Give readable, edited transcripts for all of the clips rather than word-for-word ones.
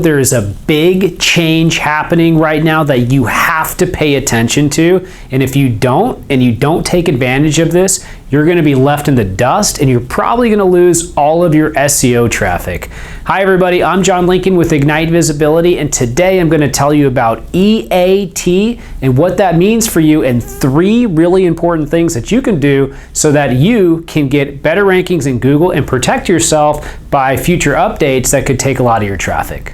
There is a big change happening right now that you have to pay attention to, and if you don't take advantage of this, you're going to be left in the dust and you're probably going to lose all of your SEO traffic. Hi everybody, I'm John Lincoln with Ignite Visibility, and today I'm going to tell you about EAT and what that means for you, and 3 really important things that you can do so that you can get better rankings in Google and protect yourself by future updates that could take a lot of your traffic.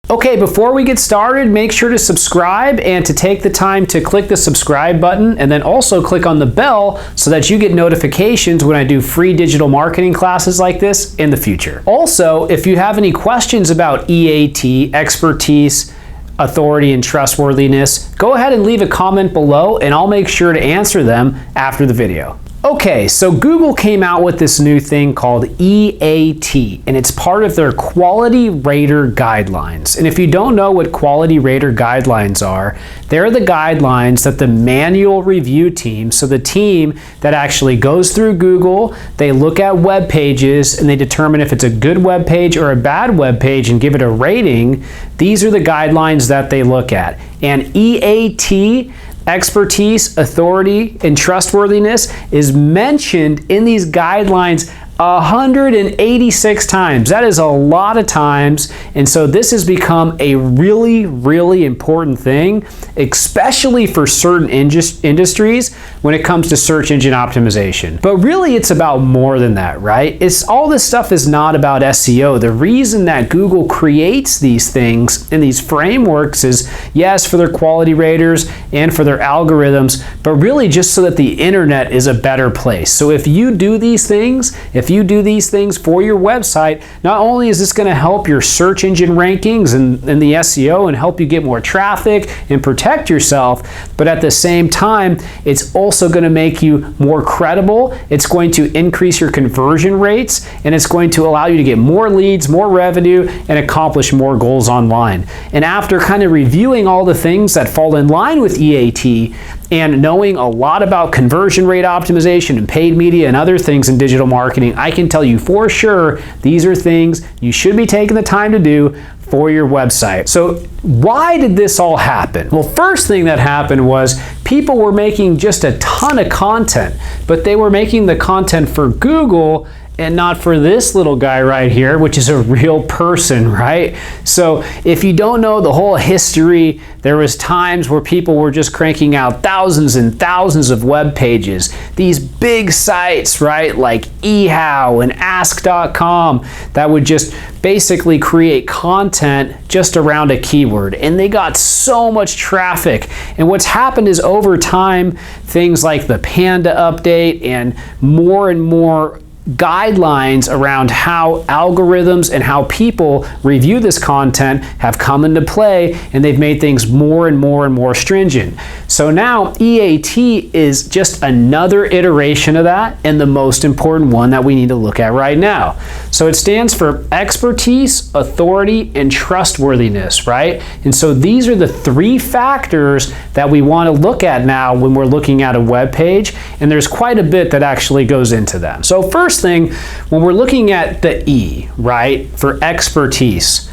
Okay, before we get started, make sure to subscribe and to take the time to click the subscribe button, and then also click on the bell so that you get notifications when I do free digital marketing classes like this in the future. Also, if you have any questions about EAT, expertise, authority, and trustworthiness, go ahead and leave a comment below and I'll make sure to answer them after the video. Okay, so Google came out with this new thing called EAT, and it's part of their Quality Rater Guidelines. And if you don't know what Quality Rater Guidelines are, they're the guidelines that the manual review team, so the team that actually goes through Google, they look at web pages and they determine if it's a good web page or a bad web page and give it a rating. These are the guidelines that they look at. And EAT, expertise, authority, and trustworthiness, is mentioned in these guidelines 186 times. That is a lot of times, and so this has become a really, really important thing, especially for certain industries when it comes to search engine optimization. But really, it's about more than that, right? All this stuff is not about SEO. The reason that Google creates these things and these frameworks is, yes, for their quality raters and for their algorithms, but really just so that the internet is a better place. So if you do these things, if you do these things for your website, not only is this going to help your search engine rankings and the SEO and help you get more traffic and protect yourself, but at the same time, it's also going to make you more credible. It's going to increase your conversion rates, and it's going to allow you to get more leads, more revenue, and accomplish more goals online. And after kind of reviewing all the things that fall in line with EAT and knowing a lot about conversion rate optimization and paid media and other things in digital marketing, I can tell you for sure these are things you should be taking the time to do for your website. So why did this all happen? Well, first thing that happened was people were making just a ton of content, but they were making the content for Google and not for this little guy right here, which is a real person, right? So if you don't know the whole history, there was times where people were just cranking out thousands and thousands of web pages. These big sites, right, like eHow and Ask.com, that would just basically create content just around a keyword, and they got so much traffic. And what's happened is over time, things like the Panda update and more guidelines around how algorithms and how people review this content have come into play, and they've made things more and more stringent. So now EAT is just another iteration of that, and the most important one that we need to look at right now. So it stands for expertise, authority, and trustworthiness, right? And so these are the 3 factors that we want to look at now when we're looking at a web page, and there's quite a bit that actually goes into them. So first thing, when we're looking at the E, right, for expertise,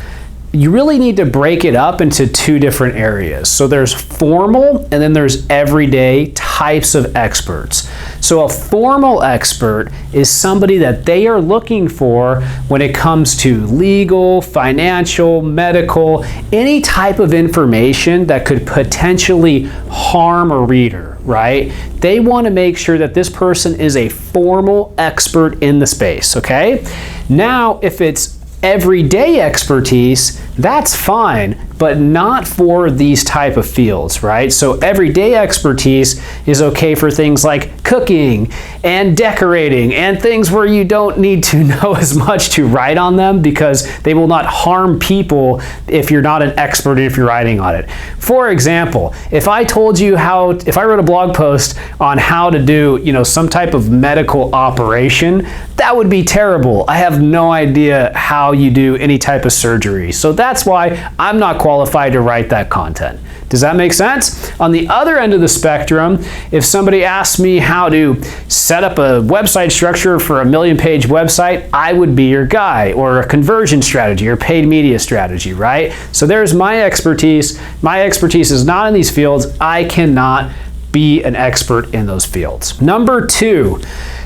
you really need to break it up into 2 different areas. So there's formal and then there's everyday types of experts. So a formal expert is somebody that they are looking for when it comes to legal, financial, medical, any type of information that could potentially harm a reader, right? They want to make sure that this person is a formal expert in the space, okay? Now, if it's everyday expertise, that's fine, but not for these type of fields, right? So everyday expertise is okay for things like cooking and decorating and things where you don't need to know as much to write on them, because they will not harm people if you're not an expert if you're writing on it. For example, if I told you if I wrote a blog post on how to do, some type of medical operation, that would be terrible. I have no idea how you do any type of surgery. So that's why I'm not qualified qualified to write that content. Does that make sense? On the other end of the spectrum, if somebody asks me how to set up a website structure for a 1,000,000-page website, I would be your guy, or a conversion strategy or paid media strategy, right? So there's my expertise. My expertise is not in these fields. I cannot be an expert in those fields. Number 2,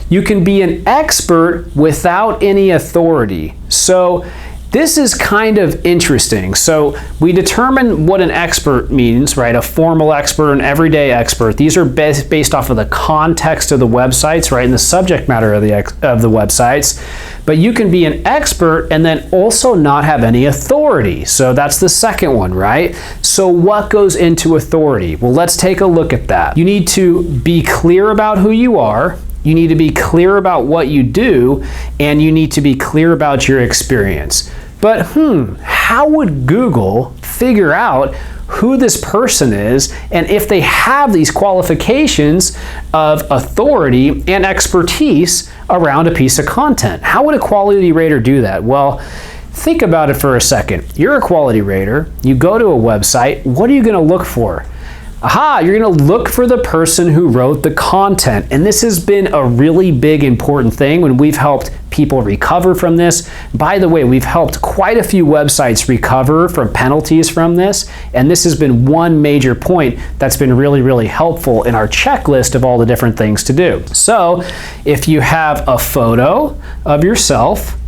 you can be an expert without any authority. So this is kind of interesting. So we determine what an expert means, right? A formal expert, an everyday expert. These are based off of the context of the websites, right? And the subject matter of the websites. But you can be an expert and then also not have any authority. So that's the second one, right? So what goes into authority? Well, let's take a look at that. You need to be clear about who you are. You need to be clear about what you do, and you need to be clear about your experience. But how would Google figure out who this person is and if they have these qualifications of authority and expertise around a piece of content? How would a quality rater do that? Well, think about it for a second. You're a quality rater. You go to a website. What are you going to look for? Aha, you're going to look for the person who wrote the content. And this has been a really big, important thing when we've helped people recover from this. By the way, we've helped quite a few websites recover from penalties from this. And this has been one major point that's been really, really helpful in our checklist of all the different things to do. So if you have a photo of yourself,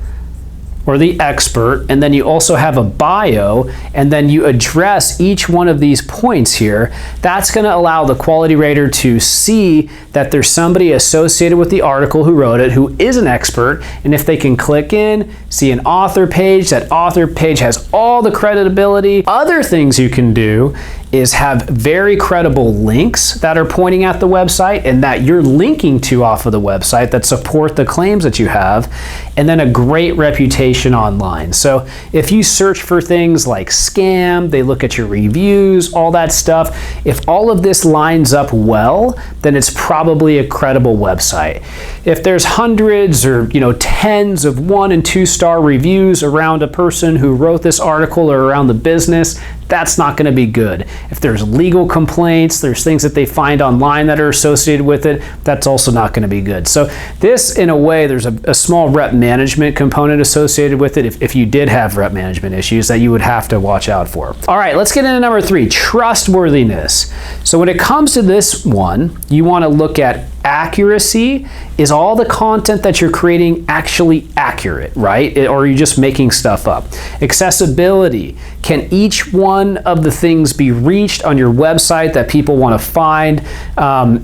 or the expert, and then you also have a bio, and then you address each one of these points here, that's going to allow the quality rater to see that there's somebody associated with the article who wrote it who is an expert, and if they can click in, see an author page, that author page has all the credibility. Other things you can do is have very credible links that are pointing at the website and that you're linking to off of the website that support the claims that you have, and then a great reputation online. So if you search for things like scam, they look at your reviews, all that stuff. If all of this lines up well, then it's probably a credible website. If there's hundreds or tens of 1- and 2-star reviews around a person who wrote this article or around the business, that's not going to be good. If there's legal complaints, there's things that they find online that are associated with it, that's also not going to be good. So this, in a way, there's a small rep management component associated with it if you did have rep management issues that you would have to watch out for. All right, let's get into number 3, trustworthiness. So when it comes to this one, you want to look at accuracy. Is all the content that you're creating actually accurate, right? Or are you just making stuff up? Accessibility. Can each one of the things be reached on your website that people want to find?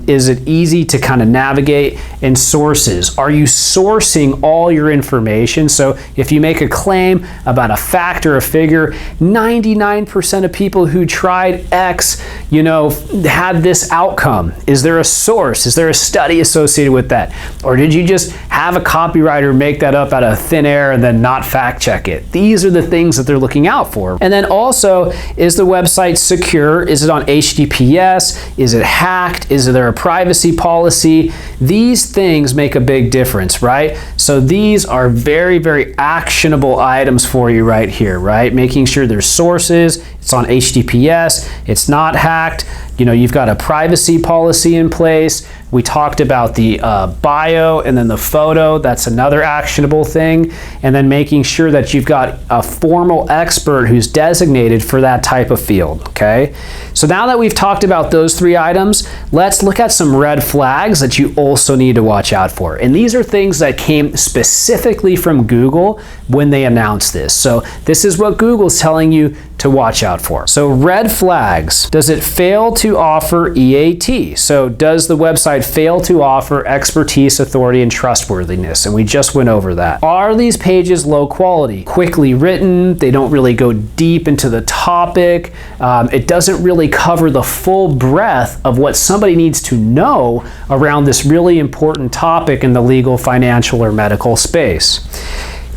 Is it easy to kind of navigate? And sources. Are you sourcing all your information? So if you make a claim about a fact or a figure, 99% of people who tried X, had this outcome. Is there a source? Is there a study associated with that? Or did you just have a copywriter make that up out of thin air and then not fact check it? These are the things that they're looking out for. And then also, is the website secure? Is it on HTTPS? Is it hacked? Is there a privacy policy? These things make a big difference, right? So these are very, very actionable items for you right here, right? Making sure there's sources, it's on HTTPS, it's not hacked, you've got a privacy policy in place. We talked about the bio and then the photo. That's another actionable thing. And then making sure that you've got a formal expert who's designated for that type of field, okay? So now that we've talked about those 3 items, let's look at some red flags that you also need to watch out for. And these are things that came specifically from Google when they announced this. So this is what Google's telling you to watch out for. So red flags. Does it fail to offer EAT? So does the website fail to offer expertise, authority, and trustworthiness? And we just went over that. Are these pages low quality? Quickly written, they don't really go deep into the topic. It doesn't really cover the full breadth of what somebody needs to know around this really important topic in the legal, financial, or medical space.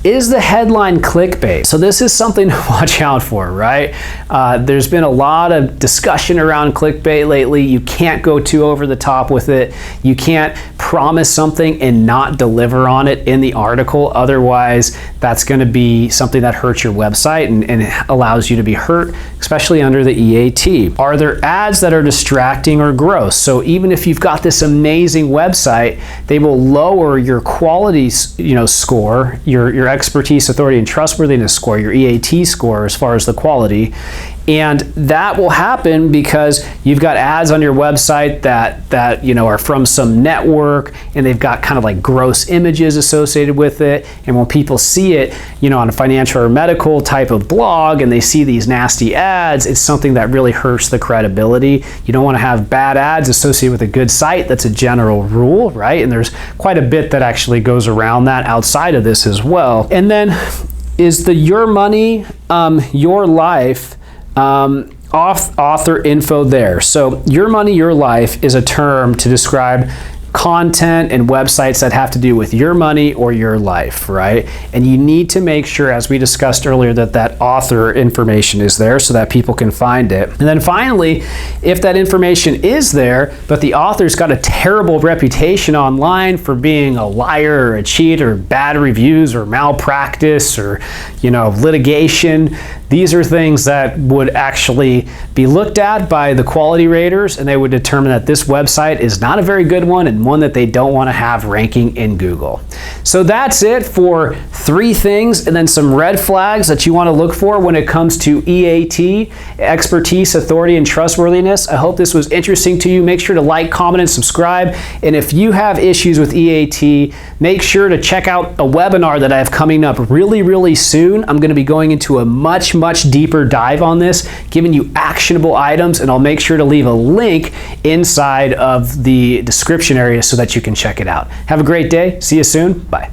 Is the headline clickbait? So this is something to watch out for, right? There's been a lot of discussion around clickbait lately. You can't go too over the top with it. You can't promise something and not deliver on it in the article. Otherwise, that's going to be something that hurts your website and allows you to be hurt, especially under the EAT. Are there ads that are distracting or gross? So even if you've got this amazing website, they will lower your quality, score, your expertise, authority, and trustworthiness score, your EAT score as far as the quality. And that will happen because you've got ads on your website that are from some network, and they've got kind of like gross images associated with it. And when people see it, on a financial or medical type of blog, and they see these nasty ads, it's something that really hurts the credibility. You don't want to have bad ads associated with a good site. That's a general rule, right? And there's quite a bit that actually goes around that outside of this as well. And then is the Your Money, Your Life author info there. So Your Money, Your Life is a term to describe content and websites that have to do with your money or your life, right? And you need to make sure, as we discussed earlier, that author information is there so that people can find it. And then finally, if that information is there, but the author's got a terrible reputation online for being a liar or a cheat or bad reviews or malpractice or, litigation, these are things that would actually be looked at by the quality raters, and they would determine that this website is not a very good one and one that they don't want to have ranking in Google. So that's it for 3 things and then some red flags that you want to look for when it comes to EAT, expertise, authority, and trustworthiness. I hope this was interesting to you. Make sure to like, comment, and subscribe. And if you have issues with EAT, make sure to check out a webinar that I have coming up really, really soon. I'm going to be going into a much deeper dive on this, giving you actionable items, and I'll make sure to leave a link inside of the description area so that you can check it out. Have a great day. See you soon. Bye.